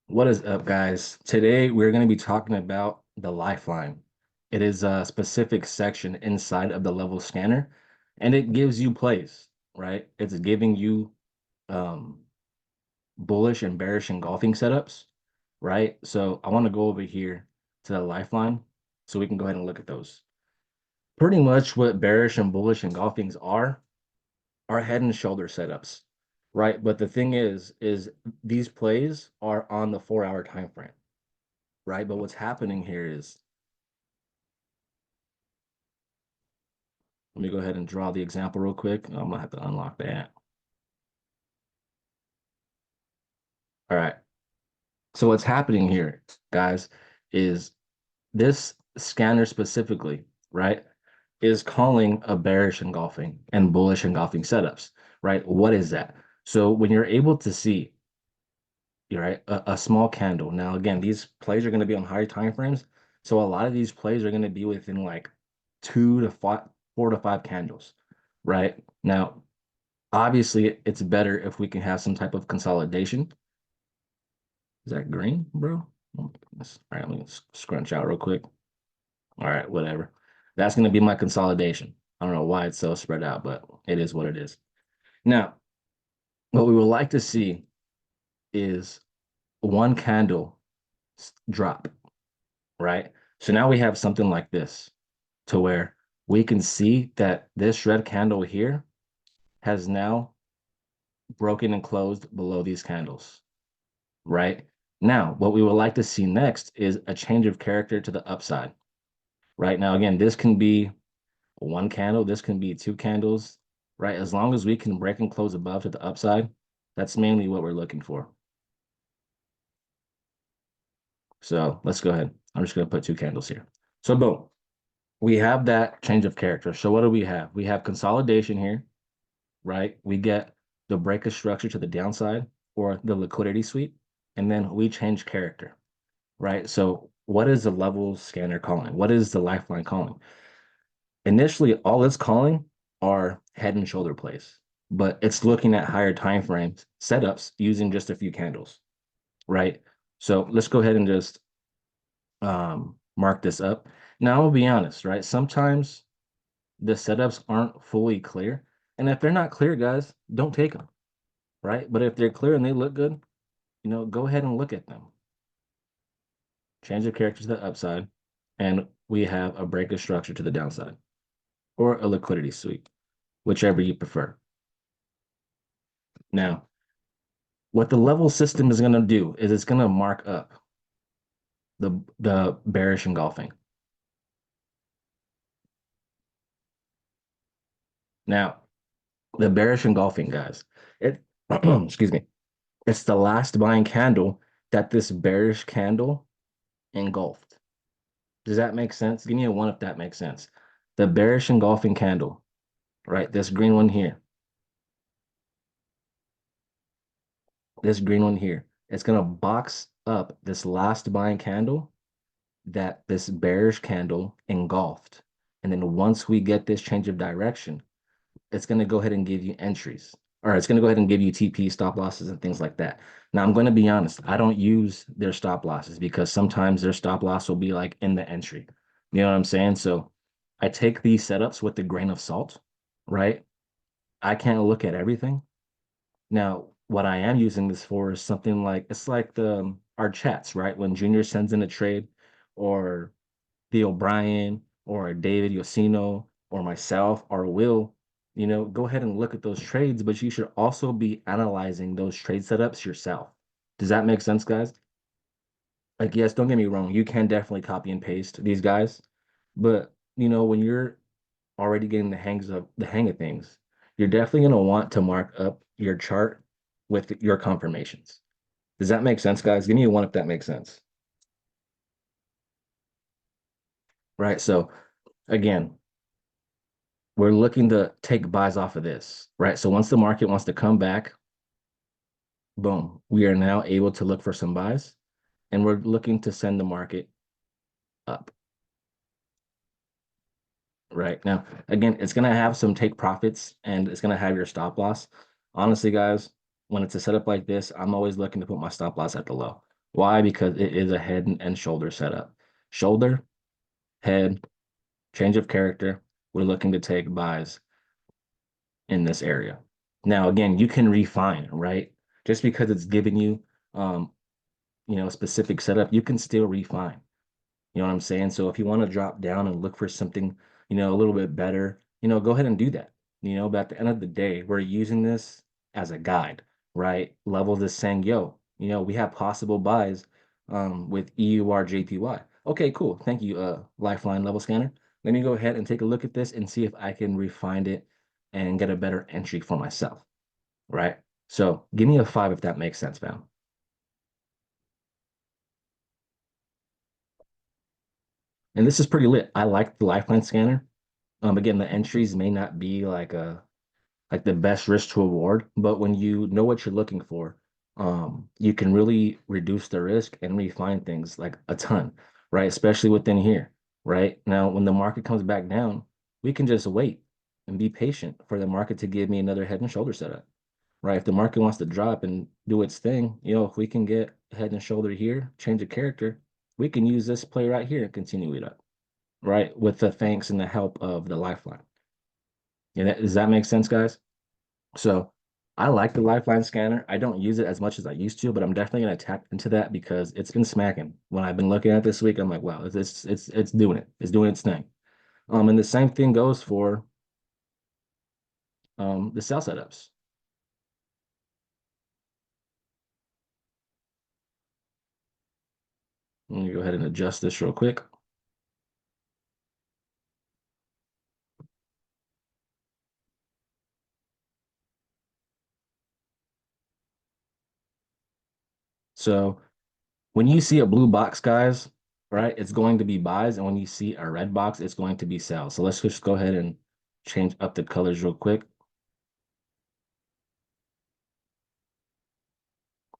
What is up, guys? Today we're going to be talking about the Lifeline. It is a specific section inside of the level scanner, and it gives you plays, right? It's giving you um, bullish and bearish engulfing setups, right? So I want to go over here to the Lifeline so we can go ahead and look at those. Pretty much what bearish and bullish engulfings are head and shoulder setups, right? But the thing is these plays are on the 4 hour time frame, right? But what's happening here is, let me go ahead and draw the example real quick. I'm gonna have to unlock that. All right. So what's happening here, guys, is this scanner specifically, right, is calling a bearish engulfing and bullish engulfing setups, right? What is that? So when you're able to see, right, a small candle. Now, again, these plays are going to be on higher time frames. So a lot of these plays are going to be within like 4 to 5 candles, right? Now, obviously, it's better if we can have some type of consolidation. Is that green, bro? Oh my goodness. All right, let me scrunch out real quick. All right, whatever. That's going to be my consolidation. I don't know why it's so spread out, but it is what it is. Now, what we would like to see is one candle drop, right? So now we have something like this to where we can see that this red candle here has now broken and closed below these candles, right? Now, what we would like to see next is a change of character to the upside. Right now, again, this can be one candle, this can be two candles, right? As long as we can break and close above to the upside, that's mainly what we're looking for. So let's go ahead. I'm just going to put two candles here. So boom, we have that change of character. So what do we have? We have consolidation here, right? We get the break of structure to the downside or the liquidity sweep, and then we change character, right? So what is the level scanner calling? What is the Lifeline calling? Initially, all it's calling are head and shoulder plays, but it's looking at higher time frames setups using just a few candles, right? So let's go ahead and just mark this up. Now, I'll be honest, right? Sometimes the setups aren't fully clear. And if they're not clear, guys, don't take them, right? But if they're clear and they look good, go ahead and look at them. Change the character to the upside, and we have a break of structure to the downside or a liquidity sweep, whichever you prefer. Now, what the level system is going to do is it's going to mark up the bearish engulfing. Now, the bearish engulfing, guys, it excuse me, it's the last buying candle that this bearish candle engulfed. Does that make sense? Give me a one if that makes sense. The bearish engulfing candle, right? This green one here, this green one here, it's going to box up this last buying candle that this bearish candle engulfed. And then once we get this change of direction, it's going to go ahead and give you entries, or it's going to go ahead and give you TP stop losses and things like that. Now, I'm going to be honest, I don't use their stop losses because sometimes their stop loss will be like in the entry. You know what I'm saying? So I take these setups with a grain of salt, right? I can't look at everything. Now, what I am using this for is something like it's like the our chats, right? When Junior sends in a trade, or the O'Brien or David Yossino or myself or Will, go ahead and look at those trades, but you should also be analyzing those trade setups yourself. Does that make sense, guys? Like, yes, don't get me wrong, you can definitely copy and paste these guys, but when you're already getting the hang of things, you're definitely going to want to mark up your chart with your confirmations. Does that make sense, guys? Give me a one if that makes sense. Right. So again, we're looking to take buys off of this, right? So once the market wants to come back, boom, we are now able to look for some buys, and we're looking to send the market up. Right now, again, it's going to have some take profits and it's going to have your stop loss. Honestly, guys, when it's a setup like this, I'm always looking to put my stop loss at the low. Why? Because it is a head and shoulder setup. Shoulder, head, change of character. We're looking to take buys in this area. Now, again, you can refine, right? Just because it's giving you, um, a specific setup, you can still refine. You know what I'm saying? So if you want to drop down and look for something, a little bit better, go ahead and do that. But at the end of the day, we're using this as a guide, right? Levels is saying, yo, we have possible buys with EUR JPY. Okay, cool. Thank you, Lifeline level scanner. Let me go ahead and take a look at this and see if I can refine it and get a better entry for myself, right? So give me a five if that makes sense, fam. And this is pretty lit. I like the Lifeline scanner. Again, the entries may not be like the best risk to reward, but when you know what you're looking for, you can really reduce the risk and refine things like a ton, right? Especially within here, right? Now, when the market comes back down, we can just wait and be patient for the market to give me another head and shoulder setup, right? If the market wants to drop and do its thing, if we can get head and shoulder here, change the character, we can use this play right here and continue it up, right? With the thanks and the help of the lifeline. Yeah, does that make sense, guys? So I like the Lifeline scanner. I don't use it as much as I used to, but I'm definitely gonna tap into that because it's been smacking. When I've been looking at this week, I'm like, wow, it's doing it. It's doing its thing. And the same thing goes for the sell setups. Let me go ahead and adjust this real quick. So when you see a blue box, guys, right, it's going to be buys, and when you see a red box, it's going to be sells. So let's just go ahead and change up the colors real quick.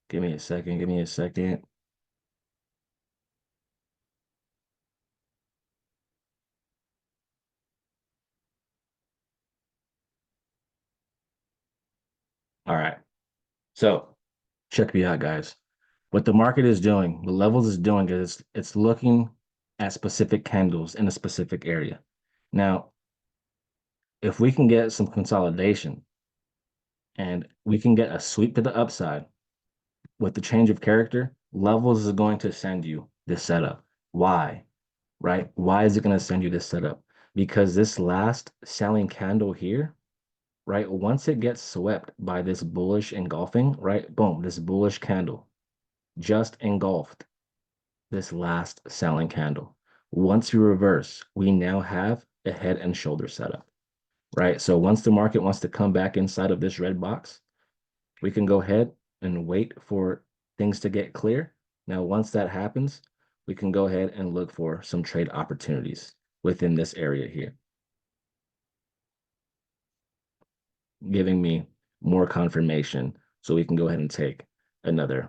Give me a second. Give me a second. All right. So check me out, guys. What the market is doing, the levels is doing is it's looking at specific candles in a specific area. Now, if we can get some consolidation and we can get a sweep to the upside with the change of character, levels is going to send you this setup. Why? Right? Why is it going to send you this setup? Because this last selling candle here, right? Once it gets swept by this bullish engulfing, right? Boom, this bullish candle just engulfed this last selling candle. Once we reverse, we now have a head and shoulder setup, right? So once the market wants to come back inside of this red box, we can go ahead and wait for things to get clear. Now, once that happens, we can go ahead and look for some trade opportunities within this area here, giving me more confirmation so we can go ahead and take another,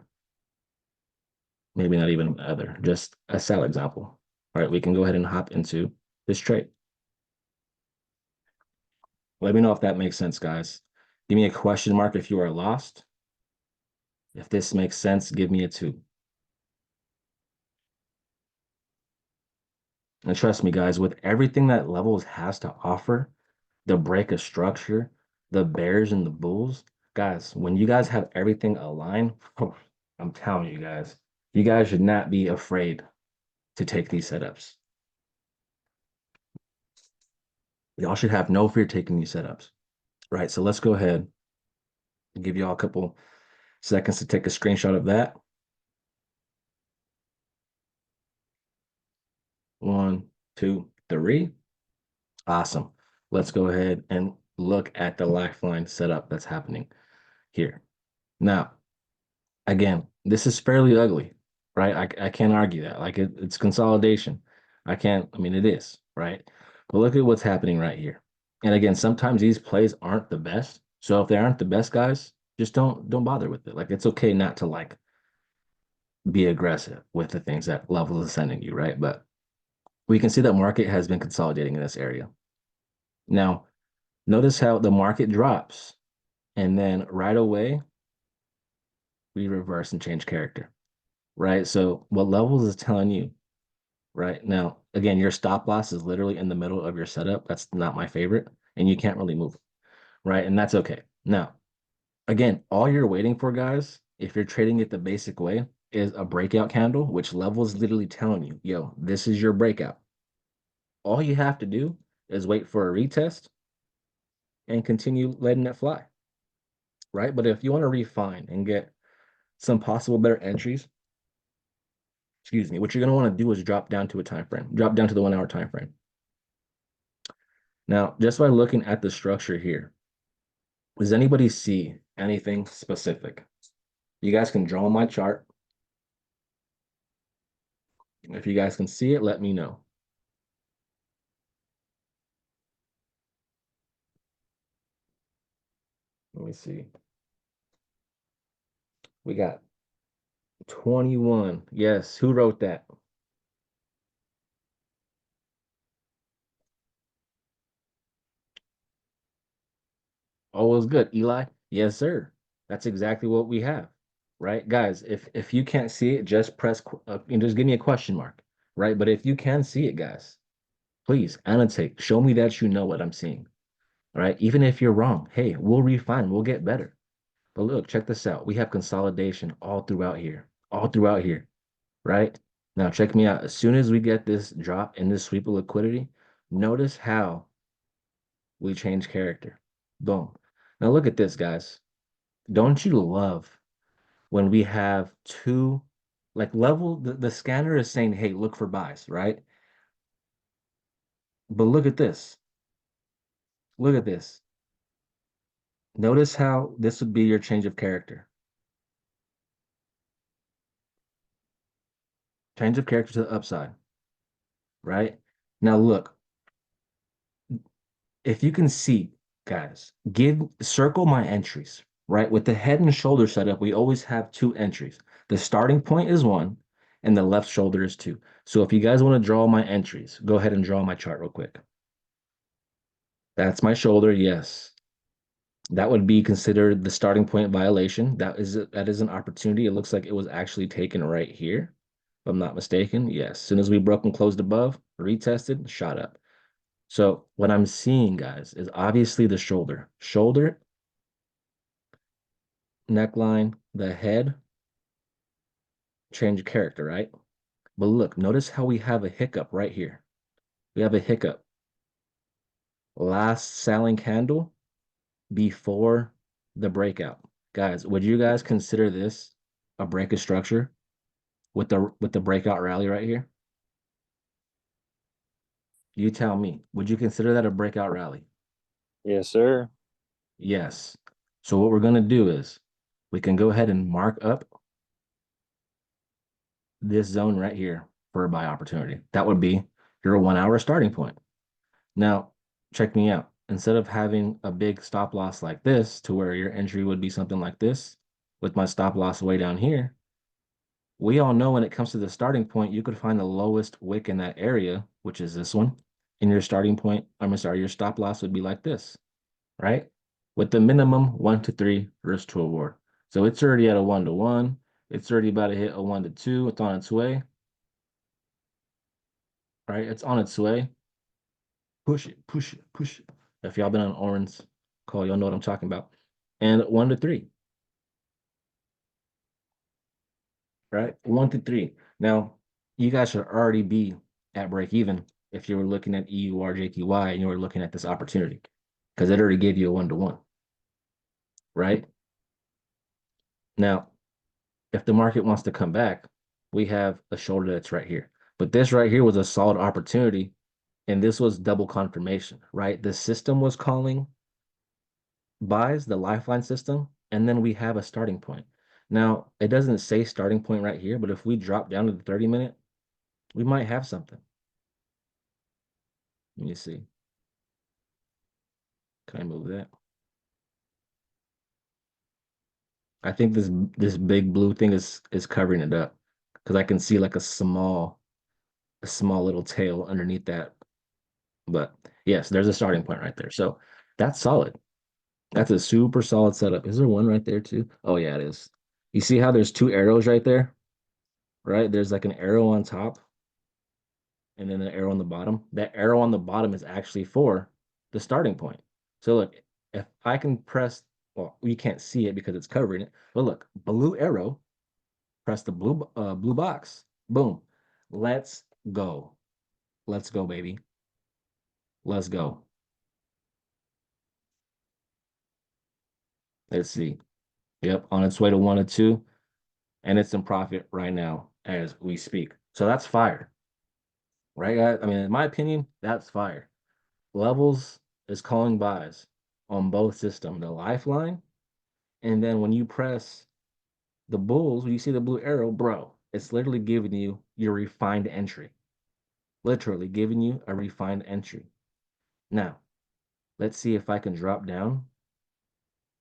maybe not even other, just a sell example. All right, we can go ahead and hop into this trade. Let me know if that makes sense, guys. Give me a question mark if you are lost. If this makes sense, give me a two. And trust me, guys, with everything that Levels has to offer, the break of structure, the bears and the bulls, guys, when you guys have everything aligned, I'm telling you guys should not be afraid to take these setups. Y'all should have no fear taking these setups, right? So let's go ahead and give y'all a couple seconds to take a screenshot of that. One, two, three. Awesome. Let's go ahead and look at the Lifeline setup that's happening here. Now, again, this is fairly ugly, right? I can't argue that. Like it's consolidation. I mean, it is, right? But look at what's happening right here. And again, sometimes these plays aren't the best. So if they aren't the best guys, just don't bother with it. Like it's okay not to like be aggressive with the things that level is sending you, right? But we can see that market has been consolidating in this area. Now, notice how the market drops and then right away we reverse and change character. right? So what levels is telling you, right? Now, again, your stop loss is literally in the middle of your setup. That's not my favorite, and you can't really move it, right? And that's okay. Now, again, all you're waiting for, guys, if you're trading it the basic way, is a breakout candle, which level is literally telling you, yo, this is your breakout. All you have to do is wait for a retest and continue letting it fly, right? But if you want to refine and get some possible better entries, excuse me, what you're going to want to do is drop down to a time frame, drop down to the 1 hour time frame. Now, just by looking at the structure here, does anybody see anything specific? You guys can draw my chart. If you guys can see it, let me know. Let me see. We got 21. Yes, who wrote that? Oh, it was good. Eli? Yes, sir. That's exactly what we have. Right, guys, if you can't see it, just press and just give me a question mark, right? But if you can see it, guys, please annotate. Show me that you know what I'm seeing. All right. Even if you're wrong, hey, we'll refine, we'll get better. But look, check this out. We have consolidation all throughout here, right? Now check me out. As soon as we get this drop in this sweep of liquidity, notice how we change character. Boom. Now look at this, guys. Don't you love when we have two like level the scanner is saying, hey, look for buys, right? But look at this. Look at this. Notice how this would be your change of character. Change of character to the upside, right? Now look, if you can see, guys, give circle my entries, right? With the head and shoulder setup, we always have two entries. The starting point is one, and the left shoulder is two. So if you guys want to draw my entries, go ahead and draw my chart real quick. That's my shoulder, yes. That would be considered the starting point violation. That is an opportunity. It looks like it was actually taken right here, if I'm not mistaken. Yes. As soon as we broke and closed above, retested, shot up. So what I'm seeing, guys, is obviously the shoulder. Shoulder, neckline, the head, change of character, right? But look, notice how we have a hiccup right here. We have a hiccup. Last selling candle before the breakout. Guys, would you guys consider this a break of structure with the breakout rally right here? You tell me. Would you consider that a breakout rally? Yes, sir. Yes. So what we're going to do is we can go ahead and mark up this zone right here for a buy opportunity. That would be your 1 hour starting point. Now, check me out. Instead of having a big stop loss like this to where your entry would be something like this with my stop loss way down here, we all know when it comes to the starting point, you could find the lowest wick in that area, which is this one. And your starting point, I'm sorry, your stop loss would be like this, right? With the minimum 1 to 3 risk to reward. So it's already at a 1 to 1. It's already about to hit a 1 to 2. It's on its way, right? It's on its way. Push it, push it, push it. If y'all been on Orange call, y'all know what I'm talking about. And 1 to 3, right? 1 to 3. Now, you guys should already be at break even if you were looking at EUR JPY and you were looking at this opportunity because it already gave you a 1 to 1, right? Now, if the market wants to come back, we have a shoulder that's right here. But this right here was a solid opportunity, and this was double confirmation, right? The system was calling buys, the Lifeline system, and then we have a starting point. Now, it doesn't say starting point right here, but if we drop down to the 30-minute, we might have something. Let me see. Can I move that? I think this big blue thing is covering it up because I can see like a small little tail underneath that. But yes, there's a starting point right there. So that's solid. That's a super solid setup. Is there one right there too? Oh yeah, it is. You see how there's two arrows right there? right? There's like an arrow on top and then an arrow on the bottom. That arrow on the bottom is actually for the starting point. So look, if I can press, well, you can't see it because it's covering it, but look, blue arrow, press the blue box. Boom. Let's go. Let's go, baby. Let's go. Let's see. Yep, on its way to 1 or 2, and it's in profit right now as we speak. So that's fire, right, guys? I mean, in my opinion, that's fire. Levels is calling buys on both systems, the Lifeline, and then when you press the bulls, when you see the blue arrow, bro, it's literally giving you your refined entry. Literally giving you a refined entry. Now, let's see if I can drop down.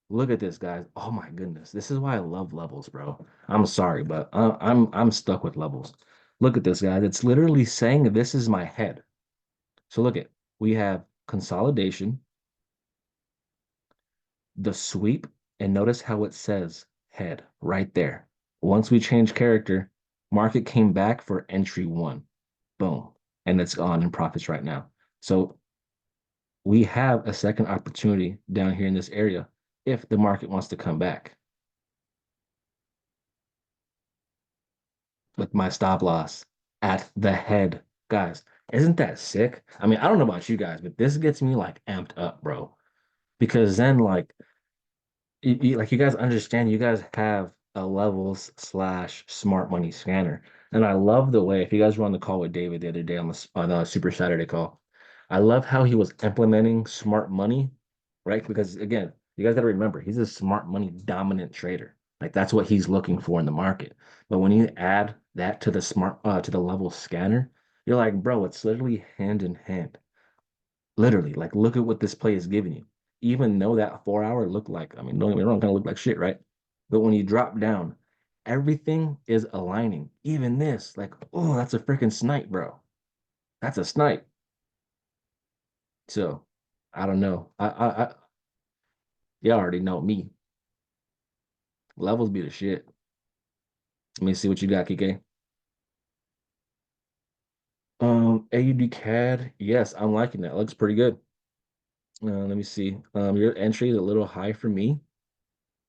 Look at this, guys. Oh my goodness. This is why I love levels, bro. I'm sorry, but I'm stuck with levels. Look at this, guys. It's literally saying this is my head. So look at, we have consolidation, the sweep, and notice how it says head right there. Once we change character, market came back for entry one. Boom. And it's on in profits right now. So we have a second opportunity down here in this area if the market wants to come back with my stop loss at the head. Guys, isn't that sick? I mean, I don't know about you guys, but this gets me like amped up, bro. Because then like like you guys understand, you guys have a levels slash smart money scanner. And I love the way, if you guys were on the call with David the other day on the Super Saturday call, I love how he was implementing smart money, right? Because again, you guys got to remember, he's a smart money dominant trader. Like that's what he's looking for in the market. But when you add that to the to the level scanner, you're like, bro, it's literally hand in hand. Literally, like look at what this play is giving you. Even though that 4 hour looked like, I mean, don't get me wrong, kind of look like shit, right? But when you drop down, everything is aligning. Even this, like, oh, that's a freaking snipe, bro. That's a snipe. So I don't know. You already know me. Levels be the shit. Let me see what you got, KK. AUD CAD. Yes, I'm liking that. Looks pretty good. Let me see. Your entry is a little high for me.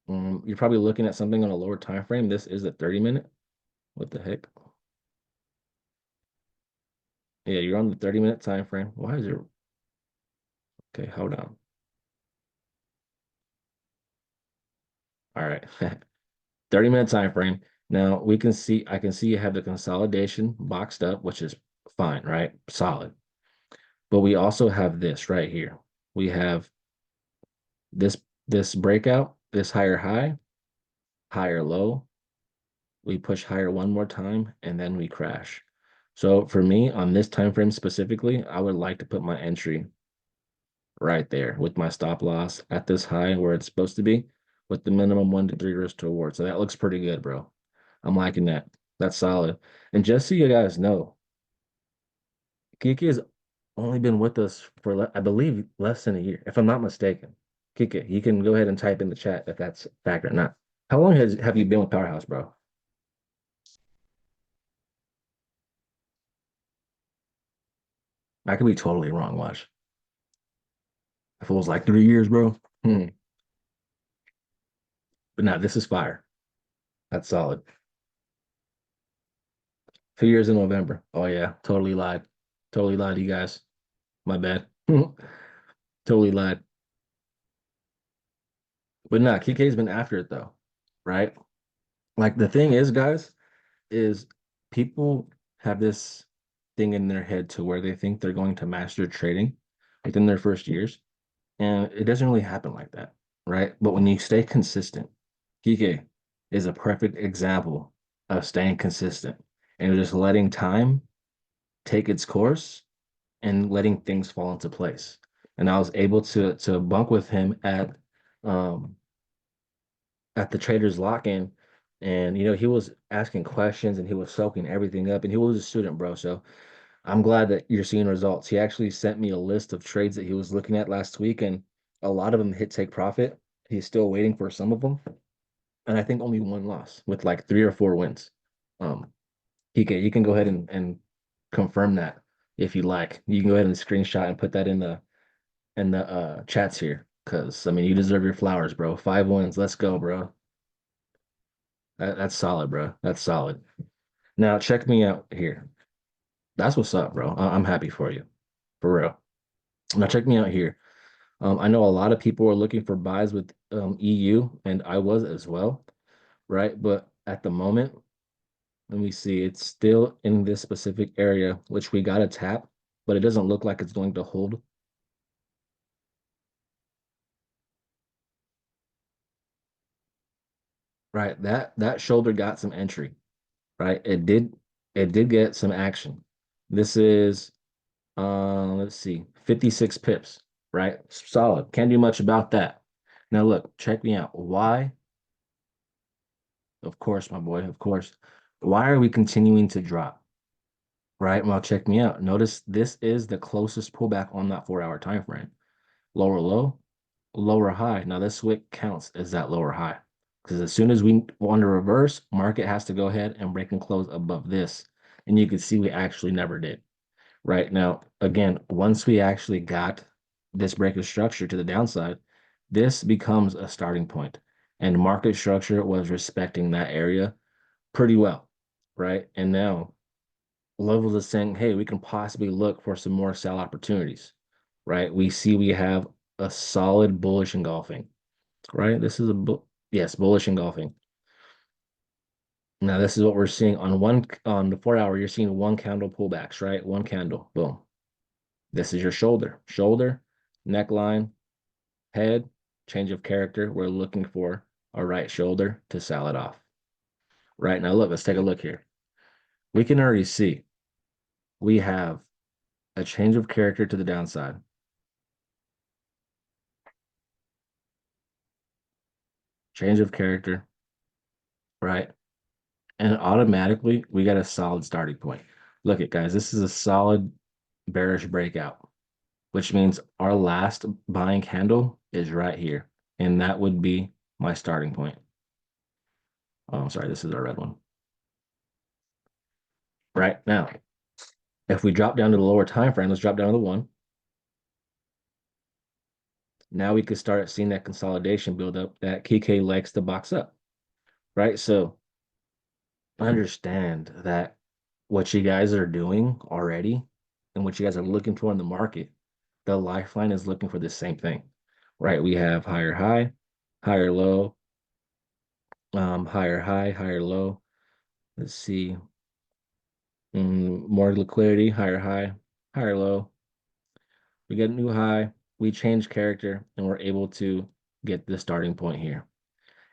You're probably looking at something on a lower time frame. This is a 30-minute. What the heck? Yeah, you're on the 30-minute time frame. Why is it? Okay, hold on. All right. 30-minute time frame. Now we can see, I can see you have the consolidation boxed up, which is fine, right? Solid. But we also have this right here. We have this this breakout, this higher high, higher low. We push higher one more time, and then we crash. So for me, on this time frame specifically, I would like to put my entry right there with my stop loss at this high where it's supposed to be with the minimum 1 to 3 risk to reward. So that looks pretty good, bro. I'm liking that. That's solid. And just so you guys know, Kiki has only been with us for, I believe, less than a year, if I'm not mistaken. Kiki, you can go ahead and type in the chat if that's fact or not. How long have you been with Powerhouse, bro? I could be totally wrong, watch. If it was like 3 years, bro. Hmm. But now this is fire. That's solid. 2 years in November. Oh yeah, totally lied. Totally lied to you guys. My bad. Totally lied. But nah, KK's been after it though, right? Like the thing is, guys, is people have this thing in their head to where they think they're going to master trading within their first years. And it doesn't really happen like that, right? But when you stay consistent, Kike is a perfect example of staying consistent and just letting time take its course and letting things fall into place. And I was able to bunk with him um at the traders lock-in, and he was asking questions and he was soaking everything up, and he was a student, bro. So I'm glad that you're seeing results. He actually sent me a list of trades that he was looking at last week, and a lot of them hit take profit. He's still waiting for some of them, and I think only one loss with like 3 or 4 wins. Um, You can go ahead and confirm that if you like. You can go ahead and screenshot and put that in the chats here. Cause I mean you deserve your flowers, bro. 5 wins. Let's go, bro. That's solid, bro. That's solid. Now check me out here. That's what's up, bro. I'm happy for you. For real. Now check me out here. I know a lot of people are looking for buys with EU, and I was as well, right? But at the moment, let me see, it's still in this specific area, which we got to tap, but it doesn't look like it's going to hold, right? That shoulder got some entry, right? It did get some action. This is let's see, 56 pips, right? Solid. Can't do much about that. Now look, check me out. Why? Of course, my boy, of course. Why are we continuing to drop? Right? Well, check me out. Notice this is the closest pullback on that 4 hour time frame. Lower low, lower high. Now this wick counts as that lower high. Because as soon as we want to reverse, market has to go ahead and break and close above this. And you can see we actually never did. Right now, again, once we actually got this break of structure to the downside, this becomes a starting point. And market structure was respecting that area pretty well, right? And now levels is saying, hey, we can possibly look for some more sell opportunities, right? We see we have a solid bullish engulfing, right? This is a yes, bullish engulfing. Now this is what we're seeing on the 4 hour. You're seeing one candle pullbacks, right? One candle, boom. This is your shoulder, neckline, head, change of character. We're looking for a right shoulder to sell it off. Right now, look, let's take a look here. We can already see we have a change of character to the downside. Change of character, right? And automatically we got a solid starting point. Look at guys, this is a solid bearish breakout, which means our last buying candle is right here. And that would be my starting point. Oh, I'm sorry, this is our red one. Right now, if we drop down to the lower time frame, let's drop down to the one. Now we could start seeing that consolidation build up that KK likes to box up, right? So understand that what you guys are doing already and what you guys are looking for in the market, the Lifeline is looking for the same thing, right? We have higher high, higher low, higher high, higher low. Let's see, more liquidity, higher high, higher low. We get a new high, we change character, and we're able to get the starting point here.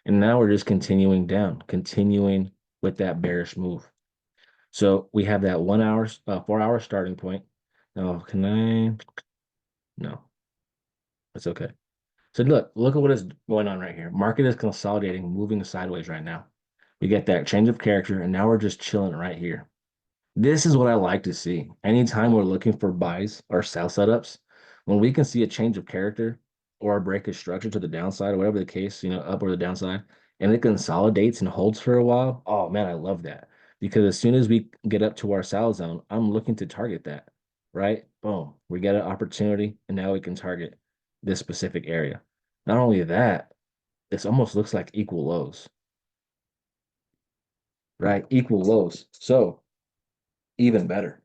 And now we're just continuing down, continuing with that bearish move. So we have that 1 hour, 4 hour starting point. Now, can I? No, it's okay. So look at what is going on right here. Market is consolidating, moving sideways right now. We get that change of character, and now we're just chilling right here. This is what I like to see. Anytime we're looking for buys or sell setups, when we can see a change of character or a break of structure to the downside or whatever the case, up or the downside, and it consolidates and holds for a while. Oh man, I love that. Because as soon as we get up to our sell zone, I'm looking to target that, right? Boom. We get an opportunity, and now we can target this specific area. Not only that, this almost looks like equal lows, right? Equal lows. So even better.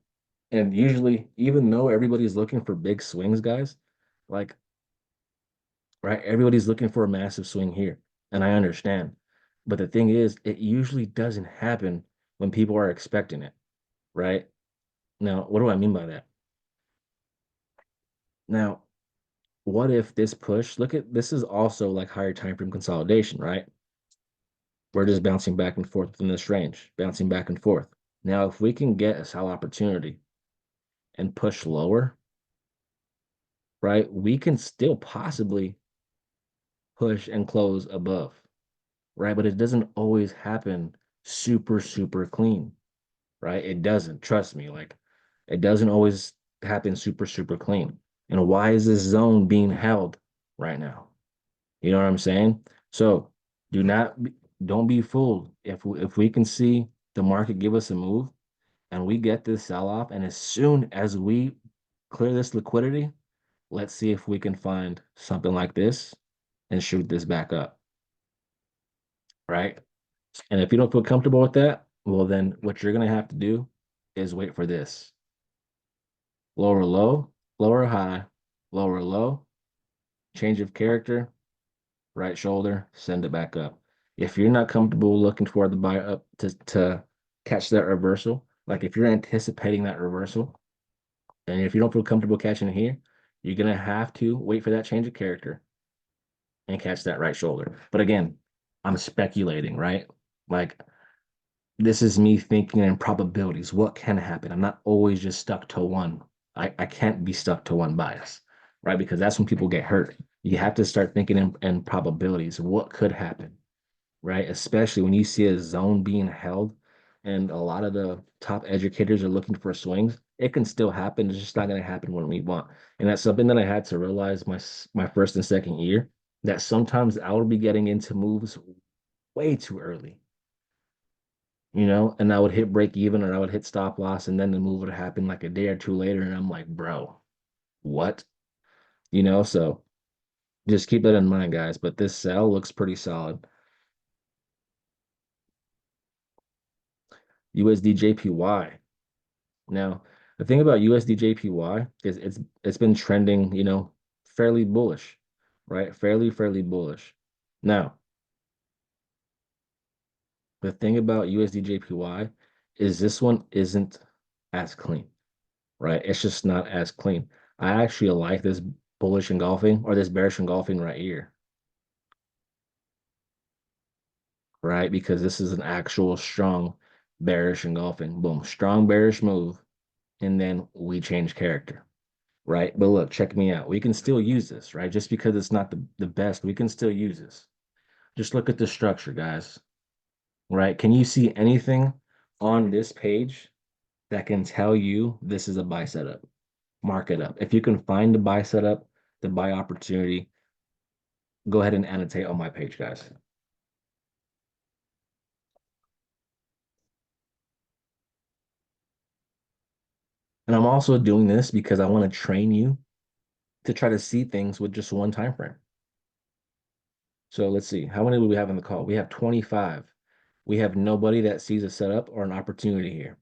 And usually, even though everybody's looking for big swings, guys, like, right, everybody's looking for a massive swing here. And I understand. But the thing is, it usually doesn't happen when people are expecting it, right? Now, what do I mean by that? Now, what if this push, look at this is also like higher time frame consolidation, right? We're just bouncing back and forth within this range, bouncing back and forth. Now, if we can get a sell opportunity and push lower, right, we can still possibly push and close above, right? But it doesn't always happen super, super clean, right? It doesn't. Trust me. Like, it doesn't always happen super, super clean. And why is this zone being held right now? You know what I'm saying? So do not be, don't be fooled. If we can see the market give us a move, and we get this sell off. And as soon as we clear this liquidity, let's see if we can find something like this and shoot this back up, right? And if you don't feel comfortable with that, well, then what you're going to have to do is wait for this lower low, lower high, lower low, change of character, right shoulder, send it back up. If you're not comfortable looking for the buy up to catch that reversal, like if you're anticipating that reversal, and if you don't feel comfortable catching it here, you're gonna have to wait for that change of character and catch that right shoulder. But again, I'm speculating, right? Like this is me thinking in probabilities. What can happen? I'm not always just stuck to one. I can't be stuck to one bias, right? Because that's when people get hurt. You have to start thinking in probabilities. What could happen, right? Especially when you see a zone being held and a lot of the top educators are looking for swings. It can still happen. It's just not going to happen when we want. And that's something that I had to realize my first and second year that sometimes I would be getting into moves way too early, and I would hit break even or I would hit stop loss, and then the move would happen like a day or two later, and I'm like, bro, what? So just keep that in mind, guys. But this sell looks pretty solid. USD JPY. Now, the thing about USD JPY is it's been trending, fairly bullish, right? Fairly bullish. Now, the thing about USD JPY is this one isn't as clean, right? It's just not as clean. I actually like this bullish engulfing or this bearish engulfing right here, right? Because this is an actual strong bearish engulfing. Boom, strong bearish move. And then we change character, right? But look, check me out. We can still use this, right? Just because it's not the best, we can still use this. Just look at the structure, guys, right? Can you see anything on this page that can tell you this is a buy setup? Mark it up. If you can find the buy setup, the buy opportunity, go ahead and annotate on my page, guys. And I'm also doing this because I want to train you to try to see things with just one time frame. So let's see. How many do we have in the call? We have 25. We have nobody that sees a setup or an opportunity here.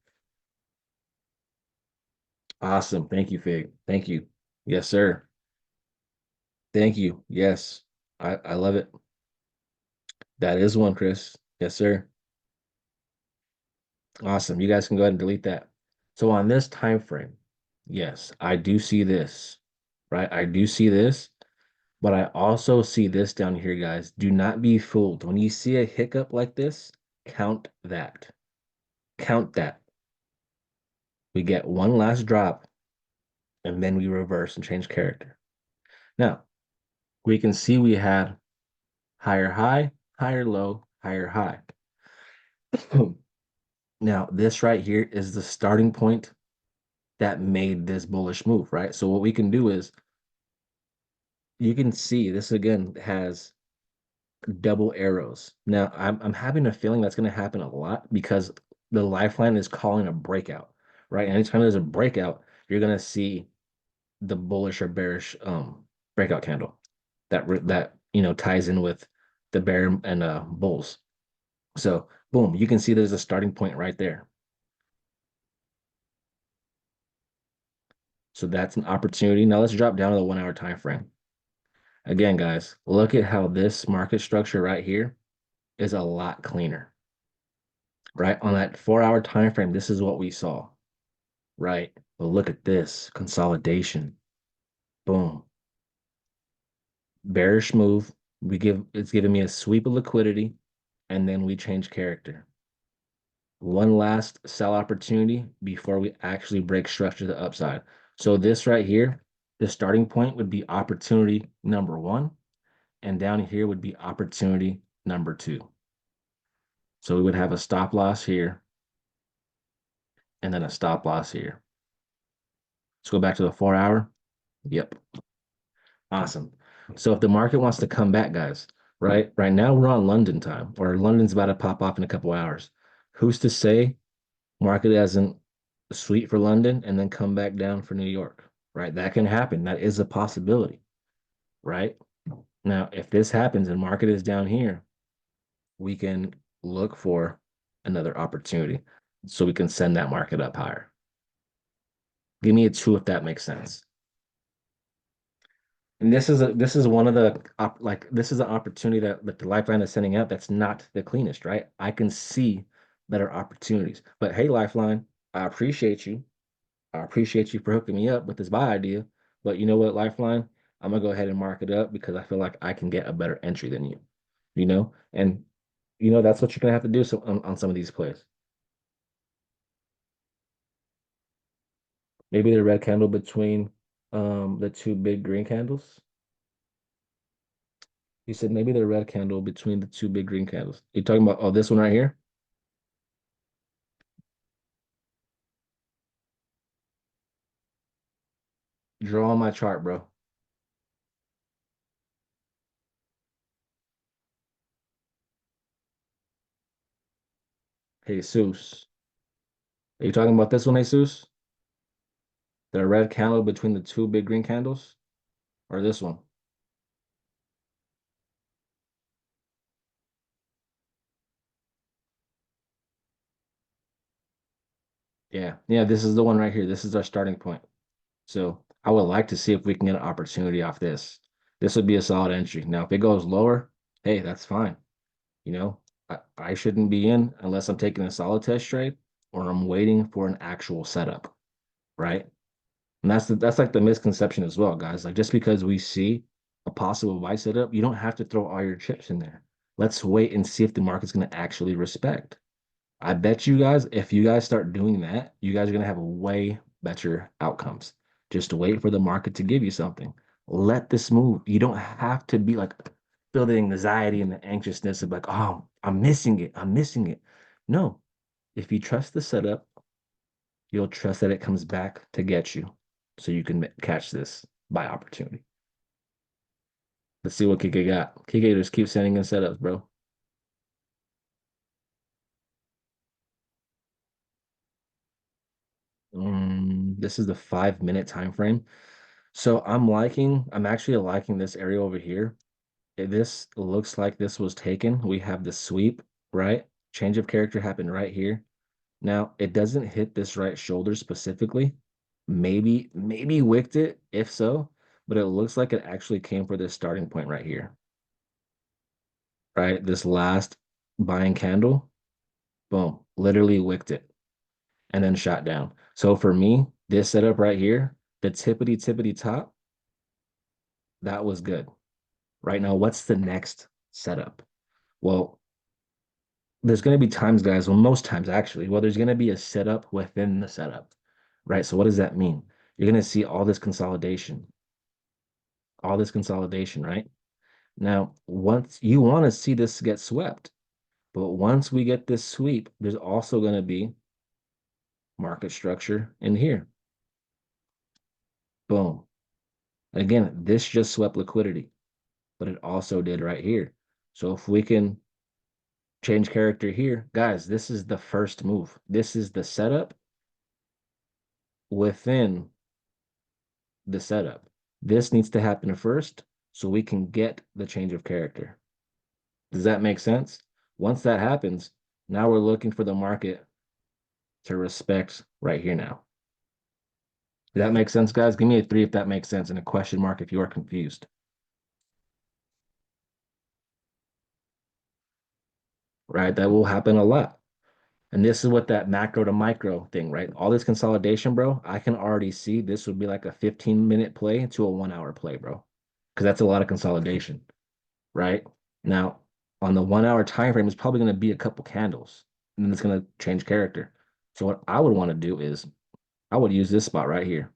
Awesome. Thank you, Fig. Thank you. Yes, sir. Thank you. Yes. I love it. That is one, Chris. Yes, sir. Awesome. You guys can go ahead and delete that. So on this time frame, yes, I do see this, right? I do see this, but I also see this down here, guys. Do not be fooled. When you see a hiccup like this, count that. Count that. We get one last drop, and then we reverse and change character. Now, we can see we had higher high, higher low, higher high. Now, this right here is the starting point that made this bullish move, right? So what we can do is you can see this again has double arrows. Now, I'm having a feeling that's going to happen a lot because the lifeline is calling a breakout, right? Anytime there's a breakout, you're going to see the bullish or bearish breakout candle that ties in with the bear and bulls. So boom, you can see there's a starting point right there. So that's an opportunity. Now let's drop down to the 1 hour time frame. Again, guys, look at how this market structure right here is a lot cleaner. Right? On that 4 hour time frame, this is what we saw. Right? But look at this consolidation. Boom. Bearish move. It's giving me a sweep of liquidity, and then we change character. One last sell opportunity before we actually break structure to the upside. So this right here, the starting point would be opportunity number one, and down here would be opportunity number two. So we would have a stop loss here, and then a stop loss here. Let's go back to the 4 hour. Yep. Awesome. So if the market wants to come back, guys, right now we're on London time, or London's about to pop off in a couple hours. Who's to say market hasn't sweep for London, and then come back down for New York, right? That can happen. That is a possibility, right? Now, if this happens and market is down here, we can look for another opportunity so we can send that market up higher. Give me a two if that makes sense. And this is one of the this is an opportunity that the Lifeline is sending out that's not the cleanest, right? I can see better opportunities. But hey, Lifeline, I appreciate you. I appreciate you for hooking me up with this buy idea. But you know what, Lifeline? I'm gonna go ahead and mark it up because I feel like I can get a better entry than you, you know? And that's what you're gonna have to do on some of these plays. Maybe the red candle between the two big green candles. You said maybe the red candle between the two big green candles. You talking about this one right here? Draw on my chart, bro. Jesus. Are you talking about this one, Jesus? The red candle between the two big green candles? Or this one? Yeah. Yeah, this is the one right here. This is our starting point. So I would like to see if we can get an opportunity off this. This would be a solid entry. Now, if it goes lower, hey, that's fine. You know, I shouldn't be in unless I'm taking a solid test trade or I'm waiting for an actual setup, right? And that's like the misconception as well, guys. Like just because we see a possible buy setup, you don't have to throw all your chips in there. Let's wait and see if the market's going to actually respect. I bet you guys, if you guys start doing that, you guys are going to have way better outcomes. Just wait for the market to give you something. Let this move. You don't have to be like feel the anxiety and the anxiousness of like, oh, I'm missing it. I'm missing it. No, if you trust the setup, you'll trust that it comes back to get you so you can catch this by opportunity. Let's see what Kike got. Kike just keeps sending in setups, bro. This is the 5 minute time frame. So I'm actually liking this area over here. This looks like this was taken. We have the sweep, right? Change of character happened right here. Now it doesn't hit this right shoulder specifically. Maybe wicked it, if so, but it looks like it actually came for this starting point right here, right? This last buying candle, boom, literally wicked it and then shot down. So for me, this setup right here, the tippity top, that was good. Right now, what's the next setup? Well, there's going to be times, guys, well, most times actually, well, there's going to be a setup within the setup, right? So what does that mean? You're going to see all this consolidation, right? Now, once you want to see this get swept, but once we get this sweep, there's also going to be market structure in here. Boom. Again, this just swept liquidity, but it also did right here. So if we can change character here, guys, this is the first move. This is the setup within the setup. This needs to happen first so we can get the change of character. Does that make sense? Once that happens, now we're looking for the market to respect right here now. Does that make sense, guys? Give me a three if that makes sense and a question mark if you are confused. Right? That will happen a lot. And this is what that macro to micro thing, right? All this consolidation, bro, I can already see this would be like a 15-minute play to a 1 hour play, bro. Because that's a lot of consolidation, right? Now, on the 1 hour time frame, it's probably going to be a couple candles, and then it's going to change character. So what I would want to do is I would use this spot right here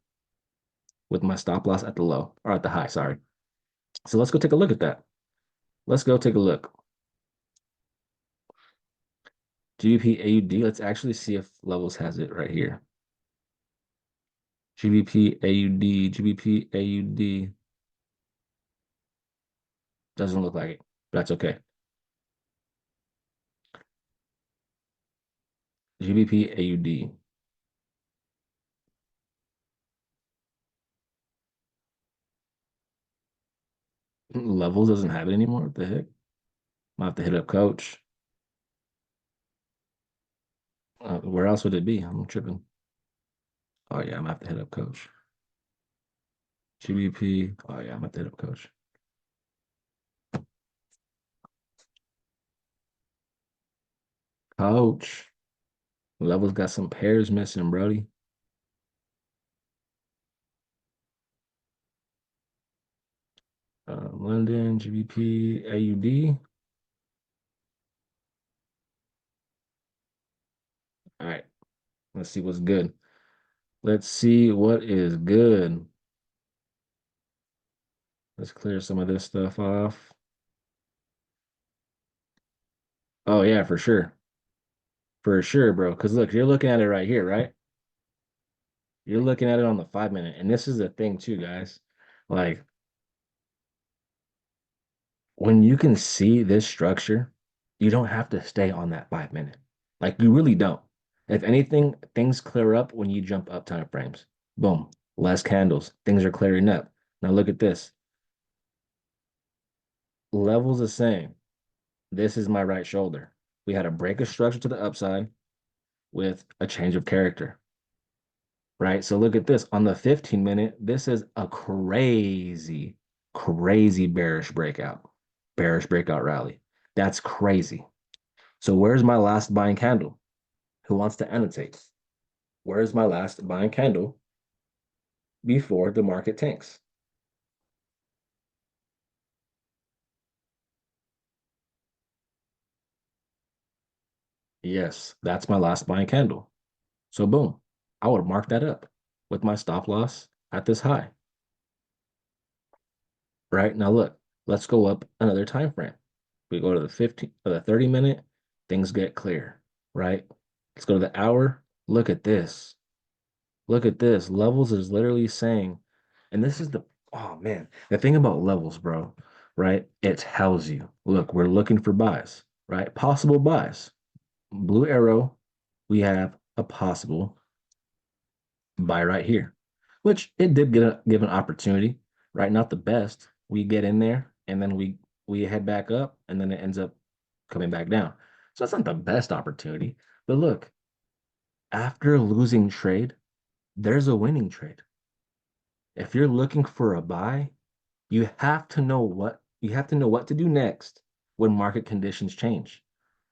with my stop loss at the low or at the high, sorry. So let's go take a look at that. Let's go take a look. GBP AUD, let's actually see if Levels has it right here. GBP AUD, GBP AUD. Doesn't look like it. That's okay. GBP AUD. Levels doesn't have it anymore. What the heck? I have to hit up coach. Where else would it be? I'm tripping. Oh yeah, I'm gonna have to hit up coach. GBP. Oh yeah, I'm gonna have to hit up coach. Coach. Levels got some pairs missing, Brody. London, GBP, AUD. All right, let's see what's good. Let's see what is good. Let's clear some of this stuff off. Oh yeah, for sure. For sure, bro. Because look, you're looking at it right here, right? You're looking at it on the 5 minute. And this is the thing too, guys. Like when you can see this structure, you don't have to stay on that 5 minute. Like you really don't. If anything, things clear up when you jump up time frames. Boom, less candles. Things are clearing up. Now look at this. Levels the same. This is my right shoulder. We had a break of structure to the upside with a change of character, right? So look at this. On the 15 minute, this is a crazy, crazy bearish breakout rally. That's crazy. So where's my last buying candle? Who wants to annotate? Where's my last buying candle before the market tanks? Yes, that's my last buying candle. So boom, I would mark that up with my stop loss at this high. Right now, look, let's go up another time frame. We go to the 15 or the 30 minute, things get clear, right? Let's go to the hour. Look at this. Look at this. Levels is literally saying, and this is the oh man, the thing about levels, bro, right? It tells you, look, we're looking for buys, right? Possible buys. Blue arrow, we have a possible buy right here, which it did give an opportunity, right? Not the best. We get in there and then we head back up and then it ends up coming back down. So that's not the best opportunity. But look, after losing trade, there's a winning trade. If you're looking for a buy, you have to know what to do next when market conditions change.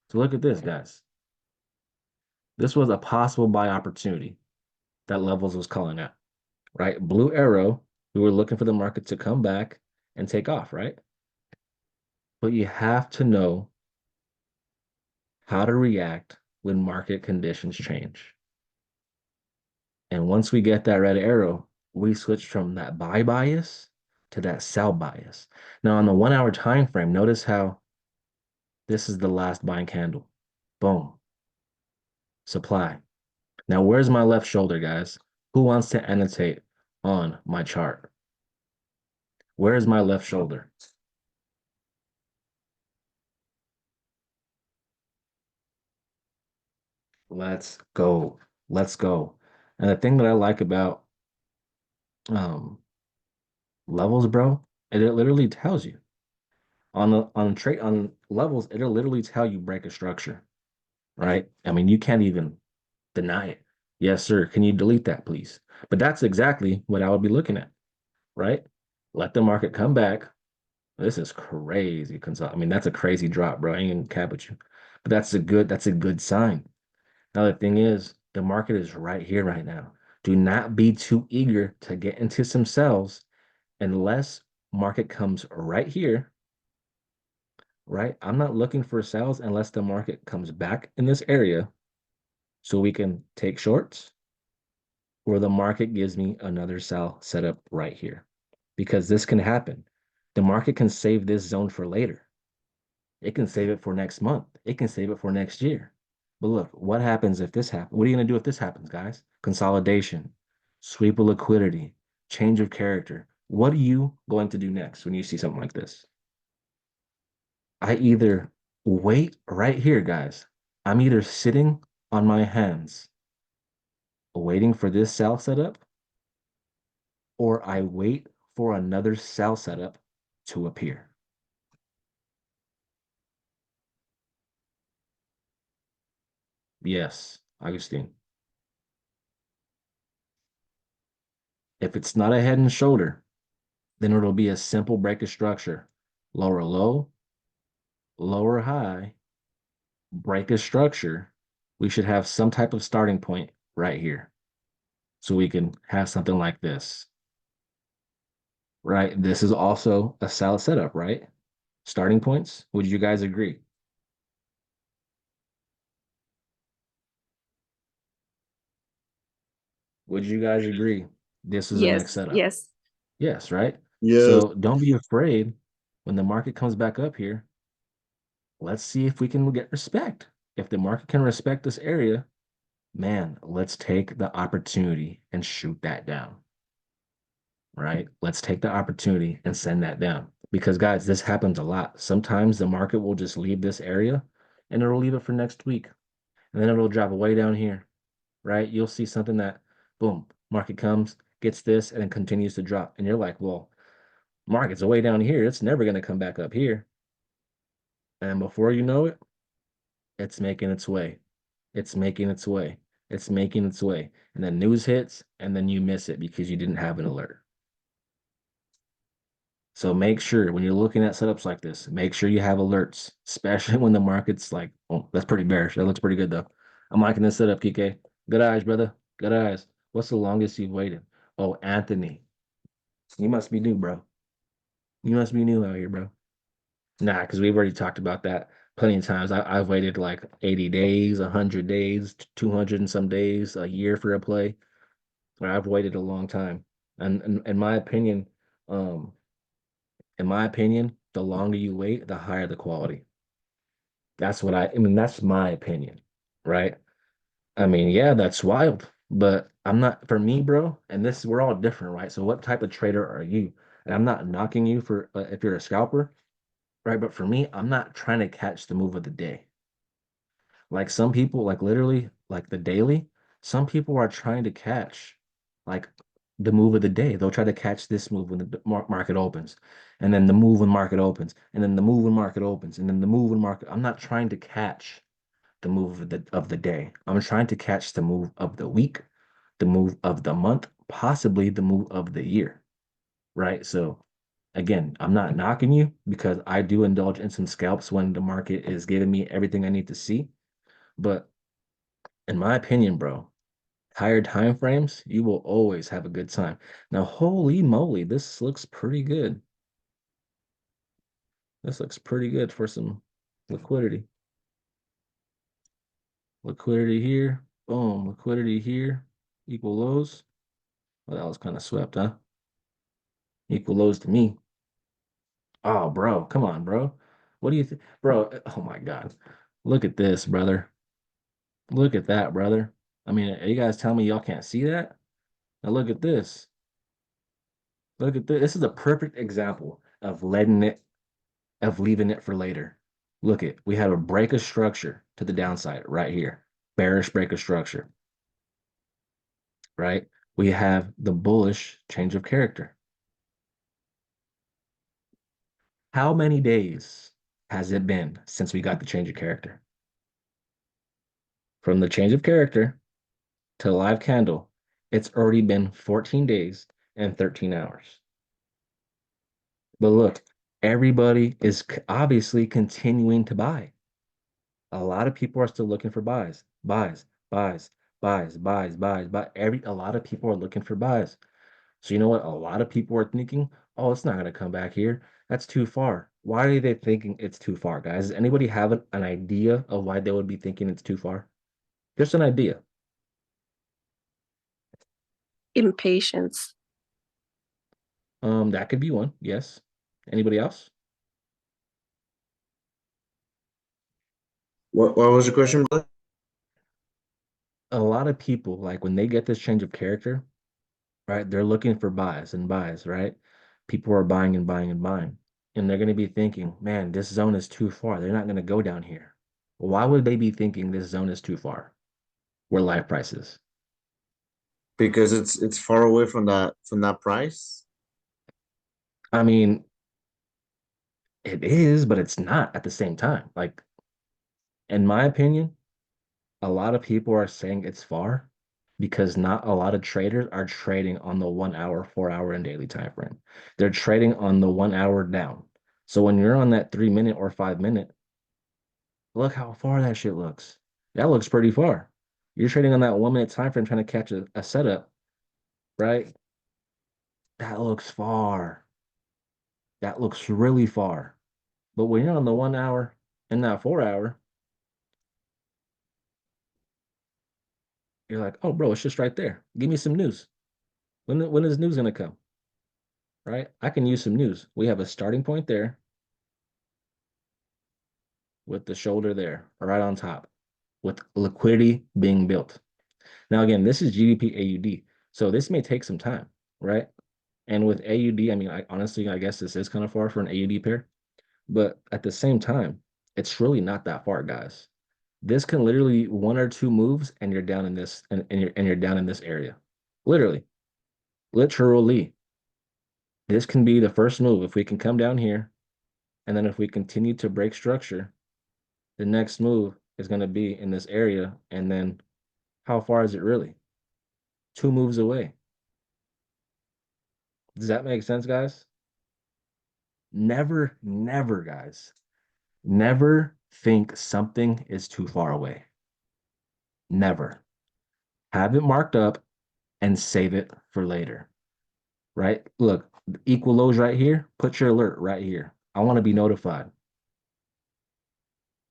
So look at this, guys. This was a possible buy opportunity that Levels was calling out, right? Blue arrow, we were looking for the market to come back and take off, right? But you have to know how to react when market conditions change. And once we get that red arrow, we switch from that buy bias to that sell bias. Now on the 1 hour time frame, notice how this is the last buying candle. Boom. Supply. Now where's my left shoulder, guys? Who wants to annotate on my chart? Where is my left shoulder? Let's go. Let's go. And the thing that I like about um levels, bro, it literally tells you on levels, it'll literally tell you break a structure, right? I mean, you can't even deny it. Yes, sir. Can you delete that, please? But that's exactly what I would be looking at, right? Let the market come back. This is crazy. I mean, that's a crazy drop, bro. I ain't gonna cap with you. But that's a good sign. Now the thing is, the market is right here right now. Do not be too eager to get into some sells unless market comes right here, right? I'm not looking for sales unless the market comes back in this area so we can take shorts or the market gives me another sell setup right here because this can happen. The market can save this zone for later. It can save it for next month. It can save it for next year. But look, what happens if this happens? What are you going to do if this happens, guys? Consolidation, sweep of liquidity, change of character. What are you going to do next when you see something like this? I either wait right here, guys. I'm either sitting on my hands waiting for this sell setup, or I wait for another sell setup to appear. Yes, Augustine. If it's not a head and shoulder, then it'll be a simple break of structure. Lower low, lower high, break of structure. We should have some type of starting point right here. So we can have something like this, right? This is also a solid setup, right? Starting points. Would you guys agree? Would you guys agree? This is the next Yes, setup. yes. Yes, right? Yes. So don't be afraid when the market comes back up here. Let's see if we can get respect. If the market can respect this area, man, let's take the opportunity and shoot that down, right? Let's take the opportunity and send that down. Because, guys, this happens a lot. Sometimes the market will just leave this area and it'll leave it for next week. And then it'll drop way down here, right? You'll see something that, boom, market comes, gets this, and then continues to drop. And you're like, well, market's way down here. It's never going to come back up here. And before you know it, it's making its way. It's making its way. It's making its way. And then news hits, and then you miss it because you didn't have an alert. So make sure when you're looking at setups like this, make sure you have alerts, especially when the market's like, oh, that's pretty bearish. That looks pretty good though. I'm liking this setup, Kike. Good eyes, brother. Good eyes. What's the longest you've waited? Oh, Anthony. You must be new, bro. You must be new out here, bro. Nah, because we've already talked about that plenty of times. I've waited like 80 days, 100 days, 200 and some days, a year for a play. I've waited a long time. And um, in my opinion, the longer you wait, the higher the quality. I mean, that's my opinion, right? I mean, yeah, that's wild, but I'm not, for me, bro, and this, we're all different, right? So what type of trader are you? And I'm not knocking you for if you're a scalper, right? But for me, I'm not trying to catch the move of the day. Like some people, like literally, like the daily, some people are trying to catch like the move of the day. They'll try to catch this move when the market opens, and then the move when market opens, and then the move when market opens, and then the move when market. I'm not trying to catch the move of the day. I'm trying to catch the move of the week, the move of the month, possibly the move of the year, right? So again, I'm not knocking you because I do indulge in some scalps when the market is giving me everything I need to see. But in my opinion, bro, higher time frames, you will always have a good time. Now, holy moly, this looks pretty good. This looks pretty good for some liquidity. Liquidity here, boom, liquidity here, equal lows. Well, that was kind of swept, huh? Equal lows to me. Oh, bro, come on, bro. What do you think? Bro, oh my God. Look at this, brother. Look at that, brother. I mean, are you guys telling me y'all can't see that? Now look at this. Look at this. This is a perfect example of leaving it for later. Look it, we have a break of structure to the downside right here. Bearish break of structure, right? We have the bullish change of character. How many days has it been since we got the change of character? From the change of character to the live candle, it's already been 14 days and 13 hours. But look, everybody is obviously continuing to buy. A lot of people are still looking for buys, buys, buys, buys, buys, buys, but a lot of people are looking for buys. So you know what? A lot of people are thinking, oh, it's not going to come back here. That's too far. Why are they thinking it's too far, guys? Does anybody have an idea of why they would be thinking it's too far? Just an idea. Impatience. That could be one. Yes. Anybody else? What was your question, brother? A lot of people, like when they get this change of character, right? They're looking for buys and buys, right? People are buying and buying and buying. And they're going to be thinking, man, this zone is too far. They're not going to go down here. Why would they be thinking this zone is too far? Where live price is? Because it's far away from that price. I mean, it is, but it's not at the same time. Like, in my opinion, A lot of people are saying it's far because not a lot of traders are trading on the 1 hour, 4 hour, and daily time frame. They're trading on the 1 hour down. So when you're on that 3 minute or 5 minute, look how far that shit looks. That looks pretty far. You're trading on that 1 minute time frame trying to catch a setup, right? That looks far. That looks really far. But when you're on the 1 hour and that 4 hour, you're like, oh, bro, it's just right there. Give me some news. When is news gonna come? Right? I can use some news. We have a starting point there with the shoulder there, right on top, with liquidity being built. Now, again, this is GBP AUD, so this may take some time, right? And with AUD, I mean, I honestly, I guess this is kind of far for an AUD pair, but at the same time, it's really not that far, guys. This can literally one or two moves, and you're down in this, and you're down in this area. Literally, literally. This can be the first move. If we can come down here, and then if we continue to break structure, the next move is going to be in this area. And then how far is it really? 2 moves away. Does that make sense, guys? Never, never, guys, never think something is too far away. Never. Have it marked up and save it for later, right? Look, equal lows right here. Put your alert right here. I want to be notified.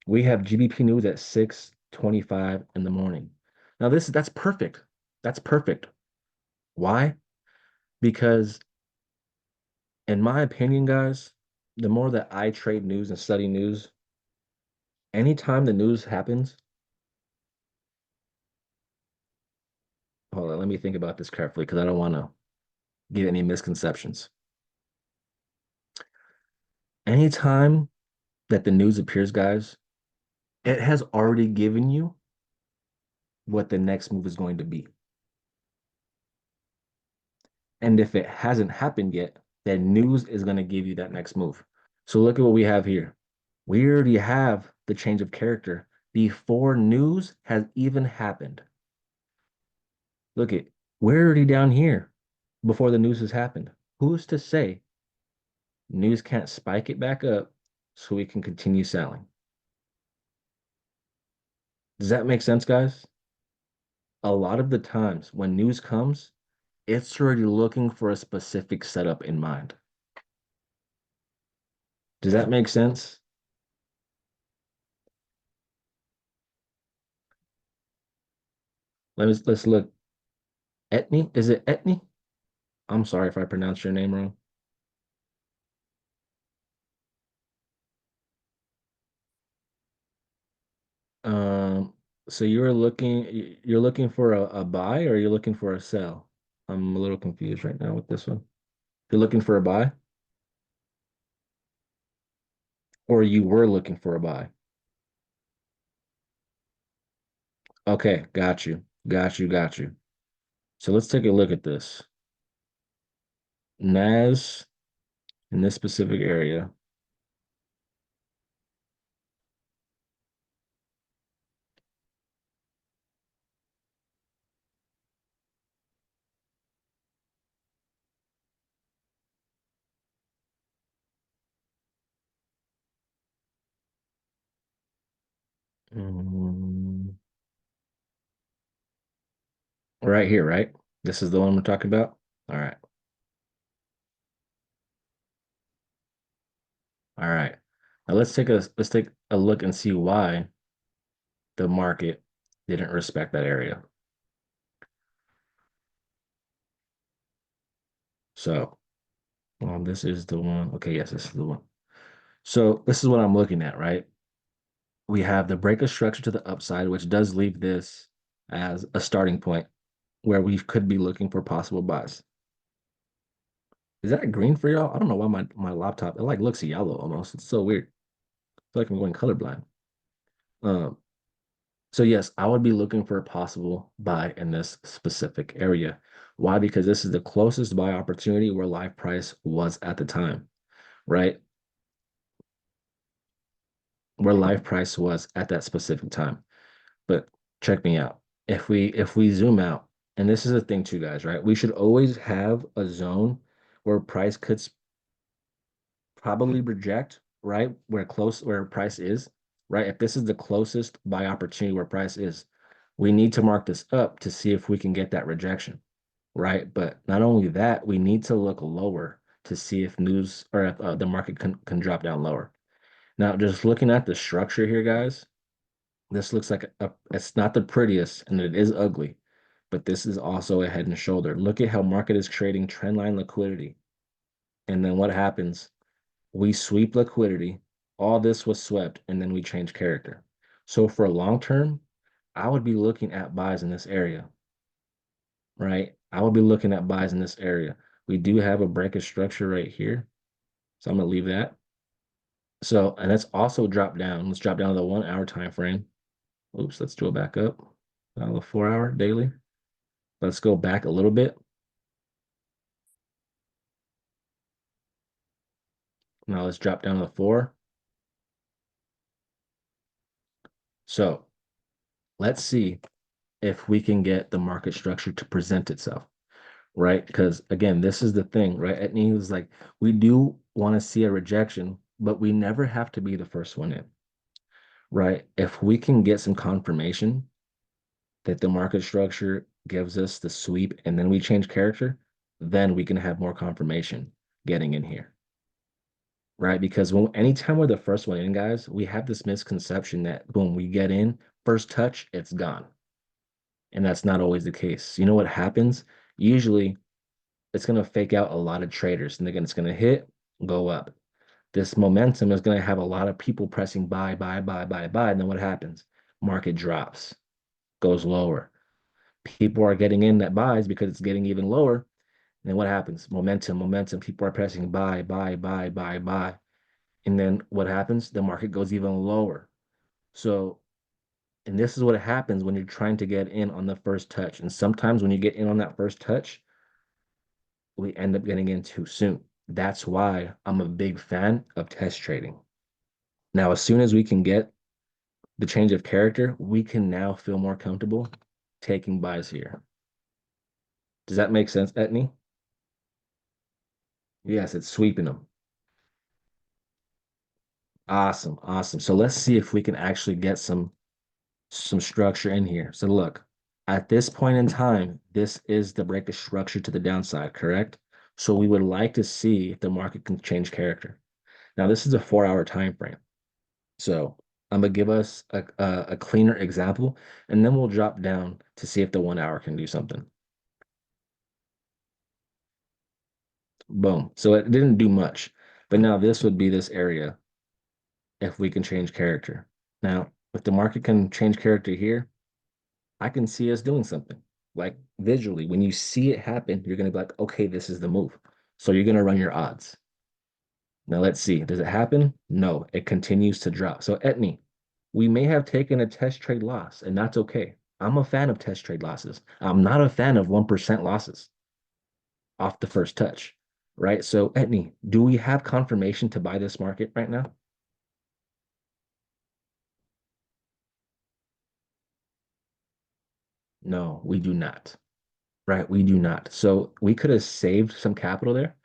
We have GBP news at 6:25 in the morning. Now that's perfect. That's perfect. Why? Because in my opinion, guys, the more that I trade news and study news, anytime the news happens, hold on, let me think about this carefully because I don't want to give any misconceptions. Anytime that the news appears, guys, it has already given you what the next move is going to be. And if it hasn't happened yet, then news is going to give you that next move. So look at what we have here. We already have the change of character before news has even happened. Look at, we're already down here before the news has happened. Who's to say news can't spike it back up so we can continue selling? Does that make sense, guys? A lot of the times when news comes, it's already looking for a specific setup in mind. Does that make sense? Let's look. Etni? Is it Etni? I'm sorry if I pronounced your name wrong. Um, so you're looking for a buy or you're looking for a sell? I'm a little confused right now with this one. You're looking for a buy or you were looking for a buy? Okay, got you. Got you, got you. So let's take a look at this. NAS in this specific area. Mm, right here, right? This is the one we're talking about. All right. All right. Now let's take a look and see why the market didn't respect that area. So, this is the one. Okay, yes, this is the one. So this is what I'm looking at, right? We have the break of structure to the upside, which does leave this as a starting point where we could be looking for possible buys. Is that green for y'all? I don't know why my laptop, it like looks yellow almost. It's so weird. I feel like I'm going colorblind. Um, so yes, I would be looking for a possible buy in this specific area. Why? Because this is the closest buy opportunity where live price was at the time, right? Where live price was at that specific time. But check me out. If we zoom out, and this is the thing too, guys, right? We should always have a zone where price could probably reject, right? Where price is, right? If this is the closest buy opportunity where price is, we need to mark this up to see if we can get that rejection, right? But not only that, we need to look lower to see if news or if the market can drop down lower. Now, just looking at the structure here, guys, this looks like it's not the prettiest and it is ugly, but this is also a head and shoulder. Look at how market is creating trendline liquidity. And then what happens? We sweep liquidity. All this was swept, and then we change character. So for long term, I would be looking at buys in this area, right? I would be looking at buys in this area. We do have a breakage structure right here. So I'm gonna leave that. So, and let's also drop down. Let's drop down to the 1 hour time frame. Oops, let's do it back up. The 4 hour daily. Let's go back a little bit. Now let's drop down to the 4. So let's see if we can get the market structure to present itself, right? Because again, this is the thing, right? Etney was like, we do want to see a rejection, but we never have to be the first one in, right? If we can get some confirmation that the market structure gives us the sweep and then we change character, then we can have more confirmation getting in here, right? Because anytime we're the first one in, guys, we have this misconception that when we get in, first touch, it's gone. And that's not always the case. You know what happens? Usually it's going to fake out a lot of traders and again, it's going to hit, go up. This momentum is going to have a lot of people pressing buy, buy, buy, buy, buy. And then what happens? Market drops, goes lower. People are getting in that buys because it's getting even lower. And then what happens? Momentum, momentum. People are pressing buy, buy, buy, buy, buy. And then what happens? The market goes even lower. So, and this is what happens when you're trying to get in on the first touch. And sometimes when you get in on that first touch, we end up getting in too soon. That's why I'm a big fan of test trading. Now, as soon as we can get the change of character, we can now feel more comfortable taking buys here. Does that make sense, Etney? Yes, it's sweeping them. Awesome, awesome. So let's see if we can actually get some structure in here. So look, at this point in time, this is the break of structure to the downside, correct? So we would like to see if the market can change character. Now, this is a 4 hour time frame. So I'm gonna give us a cleaner example, and then we'll drop down to see if the 1 hour can do something. Boom. So it didn't do much, but now this would be this area if we can change character. Now, if the market can change character here, I can see us doing something. Like visually, when you see it happen, you're gonna be like, okay, this is the move. So you're gonna run your odds. Now let's see. Does it happen? No, it continues to drop. So Etney, we may have taken a test trade loss, and that's okay. I'm a fan of test trade losses. I'm not a fan of 1% losses off the first touch, right? So Etney, do we have confirmation to buy this market right now? No, we do not. Right? We do not. So we could have saved some capital there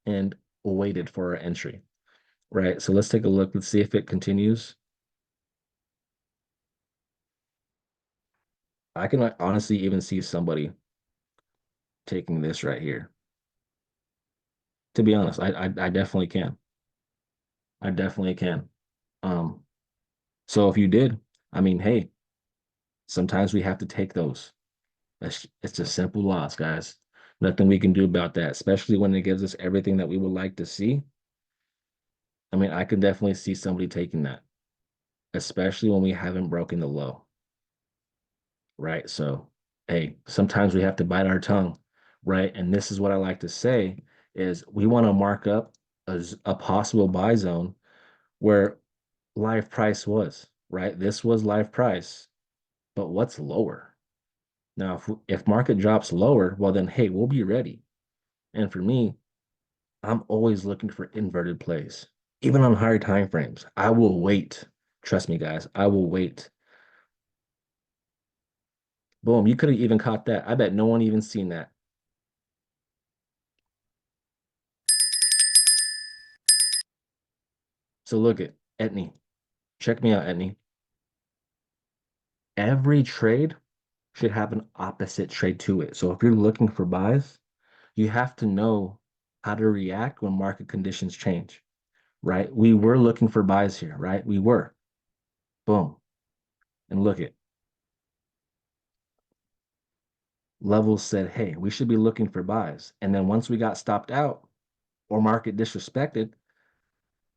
and waited for our entry. Right? So let's take a look. Let's see if it continues. I can honestly even see somebody taking this right here. To be honest, I definitely can. I definitely can. Um, so if you did, I mean, hey, sometimes we have to take those. It's a simple loss, guys. Nothing we can do about that, especially when it gives us everything that we would like to see. I mean, I can definitely see somebody taking that, especially when we haven't broken the low, right? So, hey, sometimes we have to bite our tongue, right? And this is what I like to say is we want to mark up a possible buy zone where live price was, right? This was live price, but what's lower? Now, if market drops lower, well then, hey, we'll be ready. And for me, I'm always looking for inverted plays, even on higher time frames. I will wait. Trust me, guys, I will wait. Boom. You could have even caught that. I bet no one even seen that. So look at Etney. Check me out, Etney. Every trade should have an opposite trade to it. So if you're looking for buys, you have to know how to react when market conditions change, right? We were looking for buys here, right? We were. Boom. And look at levels said, hey, we should be looking for buys. And then once we got stopped out or market disrespected,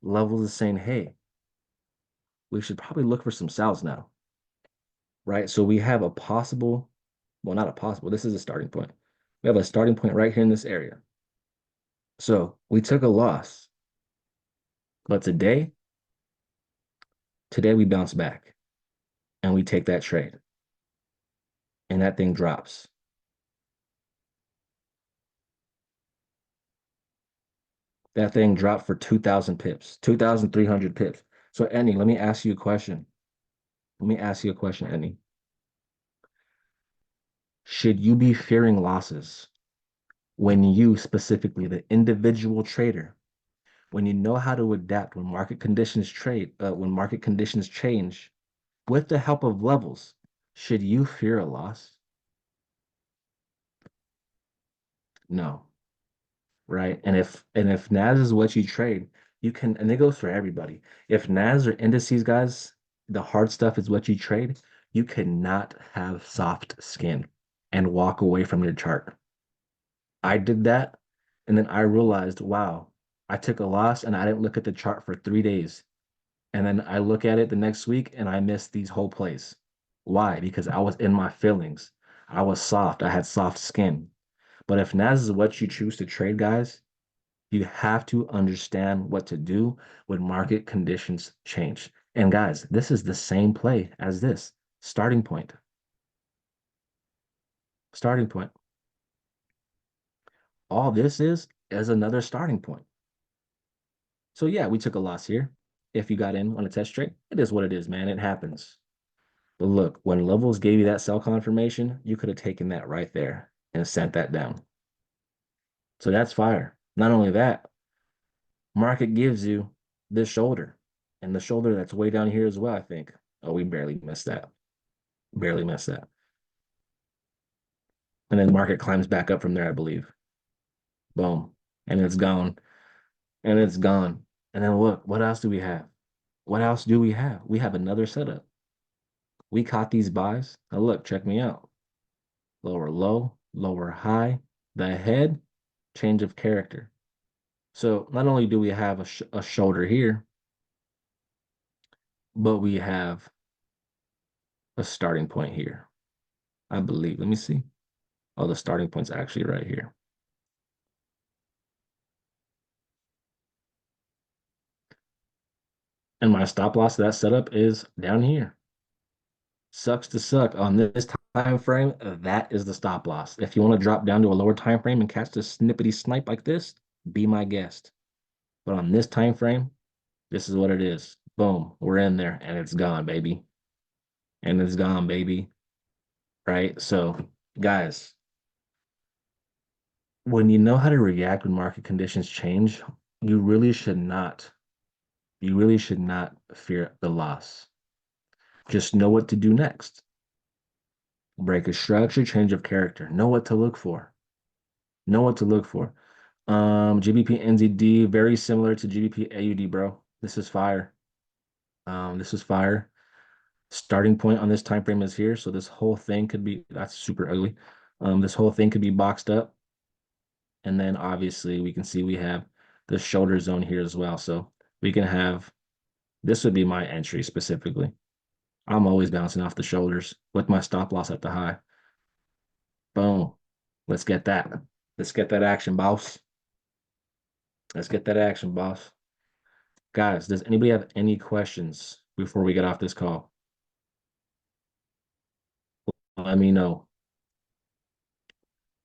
levels is saying, hey, we should probably look for some sells now, right? So we have a possible, well, not a possible, this is a starting point. We have a starting point right here in this area. So we took a loss, but today we bounce back and we take that trade and that thing drops. That thing dropped for 2,000 pips, 2,300 pips. So, Annie, let me ask you a question. Let me ask you a question, Annie. Should you be fearing losses when you specifically, the individual trader, when you know how to adapt when market conditions change with the help of levels, should you fear a loss? No, right? And if NAS is what you trade, you can, and it goes for everybody. If NAS or indices, guys, the hard stuff is what you trade, you cannot have soft skin and walk away from your chart. I did that, and then I realized, wow, I took a loss and I didn't look at the chart for 3 days. And then I look at it the next week and I missed these whole plays. Why? Because I was in my feelings. I was soft. I had soft skin. But if NAS is what you choose to trade, guys, you have to understand what to do when market conditions change. And guys, this is the same play as this starting point. Starting point. All this is another starting point. So yeah, we took a loss here. If you got in on a test trade, it is what it is, man. It happens. But look, when levels gave you that sell confirmation, you could have taken that right there and sent that down. So that's fire. Not only that, market gives you this shoulder and the shoulder that's way down here as well, I think. Oh, we barely missed that. Barely missed that. And then market climbs back up from there, I believe. Boom. And it's gone. And it's gone. And then look, what else do we have? What else do we have? We have another setup. We caught these buys. Now look, check me out. Lower low, lower high, the head, change of character. So not only do we have a shoulder here, but we have a starting point here. I believe. Let me see. Oh, the starting point's actually right here. And my stop loss of that setup is down here. Sucks to suck on this time frame. That is the stop loss. If you want to drop down to a lower time frame and catch the snippety snipe like this, be my guest. But on this time frame, this is what it is. Boom, we're in there and it's gone, baby. And it's gone, baby. Right? So, guys, when you know how to react when market conditions change, you really should not, you really should not fear the loss. Just know what to do next. Break a structure, change of character. Know what to look for. Know what to look for. GBP NZD, very similar to GBP AUD, bro. This is fire. This is fire. Starting point on this time frame is here. So this whole thing could be, that's super ugly. This whole thing could be boxed up. And then obviously we can see we have the shoulder zone here as well. So we can have, this would be my entry specifically. I'm always bouncing off the shoulders with my stop loss at the high. Boom. Let's get that. Let's get that action, boss. Let's get that action, boss. Guys, does anybody have any questions before we get off this call? Let me know.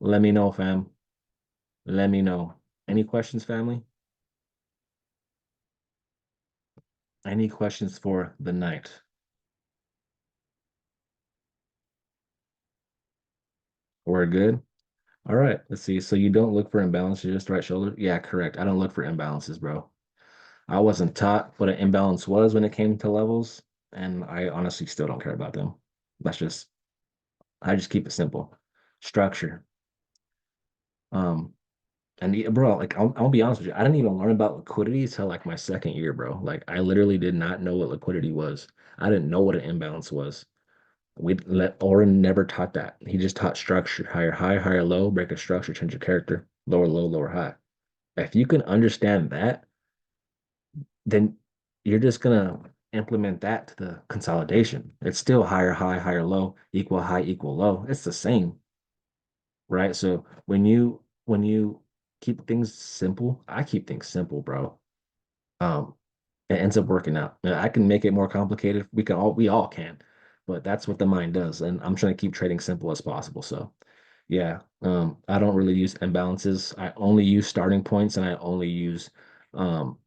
Let me know, fam. Let me know. Any questions, family? Any questions for the night? We're good. All right, let's see. So you don't look for imbalances, just right shoulder? Yeah, correct. I don't look for imbalances, bro. I wasn't taught what an imbalance was when it came to levels, and I honestly still don't care about them. That's just I just keep it simple. Structure. Um, and bro, like I'll be honest with you, I didn't even learn about liquidity till like my second year, bro. Like I literally did not know what liquidity was. I didn't know what an imbalance was. We let Oren never taught that. He just taught structure, higher high, higher low, break a structure, change your character, lower low, lower high. If you can understand that, then you're just gonna implement that to the consolidation. It's still higher high, higher low, equal high, equal low. It's the same, right? So when you keep things simple, I keep things simple, bro. Um, it ends up working out. Now, I can make it more complicated. We all can, but that's what the mind does. And I'm trying to keep trading simple as possible. So yeah, I don't really use imbalances. I only use starting points and I only use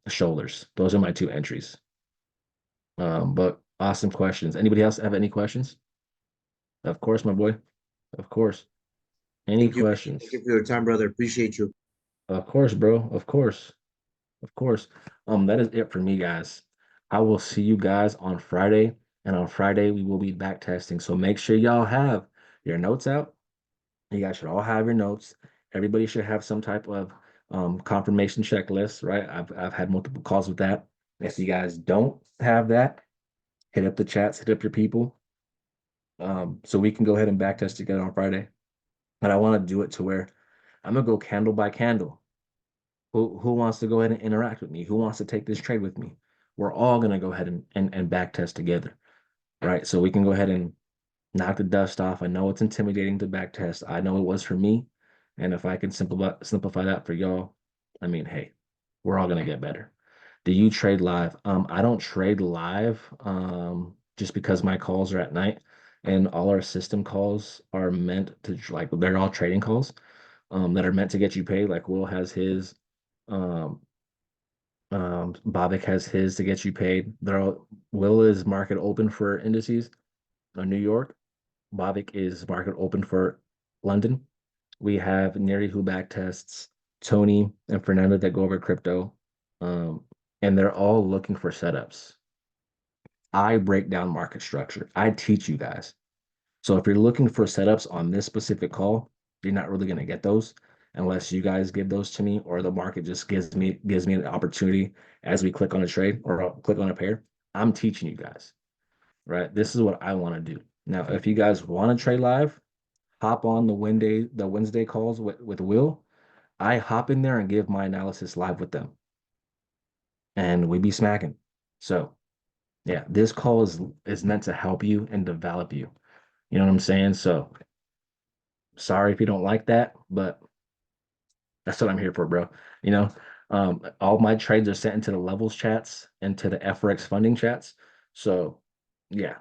shoulders. Those are my two entries. But awesome questions. Anybody else have any questions? Of course, my boy. Of course. Any Thank you. Thank questions? you for your time, brother. Appreciate you. Of course, bro. Of course. Of course. That is it for me, guys. I will see you guys on Friday, and on Friday we will be back testing. So make sure y'all have your notes out. You guys should all have your notes. Everybody should have some type of confirmation checklist, right? I've had multiple calls with that. If you guys don't have that, hit up the chats, hit up your people, so we can go ahead and back test together on Friday. But I want to do it to where I'm gonna go candle by candle. Who wants to go ahead and interact with me? Who wants to take this trade with me? We're all gonna go ahead and back test together, right? So we can go ahead and knock the dust off. I know it's intimidating to back test. I know it was for me. And if I can simplify that for y'all, I mean, hey, we're all gonna get better. Do you trade live? I don't trade live just because my calls are at night and all our system calls are meant to like they're all trading calls that are meant to get you paid. Like Will has his, um, Bobik has his to get you paid. Will is market open for indices on New York. Bobik is market open for London. We have Neri who back tests, Tony and Fernando that go over crypto. Um, and they're all looking for setups. I break down market structure. I teach you guys. So if you're looking for setups on this specific call, you're not really going to get those unless you guys give those to me or the market just gives me an opportunity as we click on a trade or click on a pair. I'm teaching you guys, right? This is what I want to do. Now, if you guys want to trade live, hop on the Wednesday calls with Will. I hop in there and give my analysis live with them, and we be smacking. So yeah, this call is meant to help you and develop you. You know what I'm saying? So sorry if you don't like that, but that's what I'm here for, bro. You know, all my trades are sent into the levels chats and to the FRX funding chats. So yeah,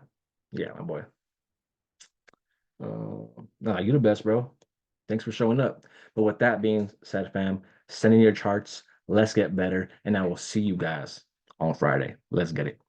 yeah, my boy. No, you're the best, bro. Thanks for showing up. But with that being said, fam, send in your charts. Let's get better. And I will see you guys on Friday. Let's get it.